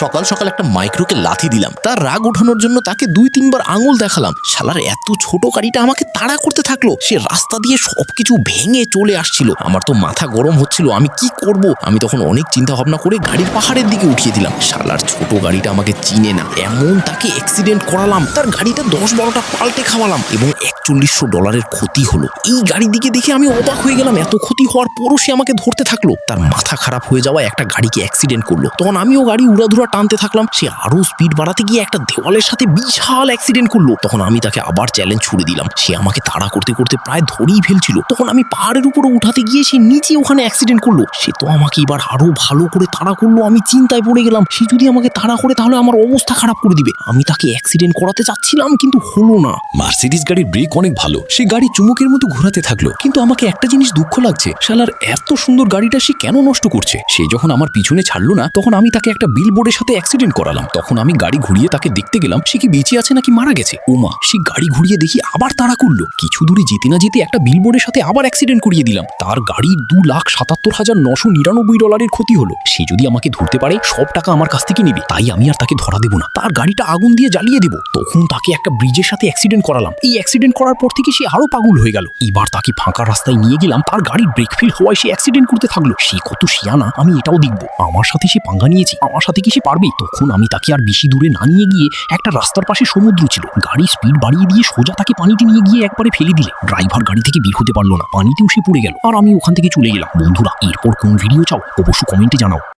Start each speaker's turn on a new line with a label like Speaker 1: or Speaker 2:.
Speaker 1: সকাল সকাল একটা মাইক্রোকে লাথি দিলাম। তার রাগ ওঠানোর জন্য তাকে 2-3 বার আঙুল দেখালাম। শালার এত ছোট গাড়িটা আমাকে তাড়া করতে থাকলো। সে রাস্তা দিয়ে সবকিছু ভেঙে চলে আসছিল। আমার তো মাথা গরম হচ্ছিল, আমি কি করব। আমি তখন অনেক চিন্তা ভাবনা করে গাড়ির পাহাড়ের দিকে উঠিয়ে দিলাম। শালার ছোট গাড়িটা আমাকে চিনে না, এমন তাকে অ্যাক্সিডেন্ট করালাম। তার গাড়িটা 10-12টা পাল্টে খাওয়ালাম এবং $4100 ক্ষতি হলো। এই গাড়ি দিকে দেখে আমি অবাক হয়ে গেলাম। এত ক্ষতি হওয়ার পরও সে আমাকে ধরতে থাকলো। তার মাথা খারাপ হয়ে যাওয়া একটা গাড়িকে অ্যাক্সিডেন্ট করলো। তখন আমিও গাড়ি উড়াধুরা টানতে থাকলাম। সে আরো স্পিড বাড়াতে গিয়ে একটা দেওয়ালের সাথে বিশাল অ্যাক্সিডেন্ট করলো। তখন আমি তাকে আবার চ্যালেঞ্জ ছুড়ে দিলাম। সে আমাকে তাড়া করতে করতে প্রায় ধরেই ফেলছিল। তখন আমি পাহাড়ের উপরে উঠাতে গিয়ে সে নিচে ওখানে অ্যাক্সিডেন্ট করলো। সে তো আমাকে এবার আরো ভালো করে তাড়া করলো। আমি চিন্তায় পড়ে গেলাম, সে যদি আমাকে তাড়া করে তাহলে আমার অবস্থা খারাপ করে দিবে। আমি তাকে অ্যাক্সিডেন্ট করাতে চাচ্ছিলাম কিন্তু হলো না।
Speaker 2: মার্সিডিজ গাড়ির ব্রেক অনেক ভালো, সে গাড়ি চুমুকের মতো ঘোরাতে থাকলো। কিন্তু আমাকে একটা জিনিস দুঃখ লাগছে, শালার এত সুন্দর গাড়িটা সে কেন নষ্ট করছে। সে যখন আমার পিছনে ছাড়লো না, তখন আমি তাকে একটা বিলবোর্ডের সাথে অ্যাক্সিডেন্ট করালাম। তখন আমি গাড়ি ঘুরিয়ে তাকে দেখতে গেলাম সে কি বেঁচে আছে নাকি মারা গেছে। ওমা, সে গাড়ি ঘুরিয়ে দেখি আবার তাড়া করলো। কিছু দূরে যেতে না যেতে একটা বিলবোর্ডের সাথে আবার অ্যাক্সিডেন্ট করিয়ে দিলাম। তার গাড়ির $2,77,999 ক্ষতি হলো। সে যদি আমাকে ধরতে পারে সব টাকা আমার কাছ থেকে নিবে। তাই আমি আর তাকে ধরা দেবো না, তার গাড়িটা আগুন দিয়ে জ্বালিয়ে দেবো। তখন তাকে একটা ব্রিজের সাথে অ্যাক্সিডেন্ট করালাম। এই অ্যাক্সিডেন্ট করার পর থেকে সে আরো পাগল হয়ে গেল। এবার তাকে ফাঁকা রাস্তায় নিয়ে গেলাম। তার গাড়ির ব্রেক ফেল হওয়ায় সে অ্যাক্সিডেন্ট করতে থাকলো। সে কত শিয়ানা আমি এটাও দেখবো। আমার সাথে সে পাঙ্গা নিয়েছে, আমার সাথে কি সে পারবে? তখন আমি তাকে আর বেশি দূরে না নিয়ে গিয়ে একটা রাস্তার পাশে সমুদ্র ছিল, গাড়ি স্পিড বাড়িয়ে দিয়ে সোজা তাকে পানিতে নিয়ে গিয়ে একবারে ফেলে দিলে। ড্রাইভার গাড়ি থেকে বের হতে পারলো না, পানিতেও সে পড়ে গেল। আর আমি ওখান থেকে চলে গেলাম। বন্ধুরা, এরপর কোন ভিডিও চাও অবশ্যই কমেন্টে জানাও।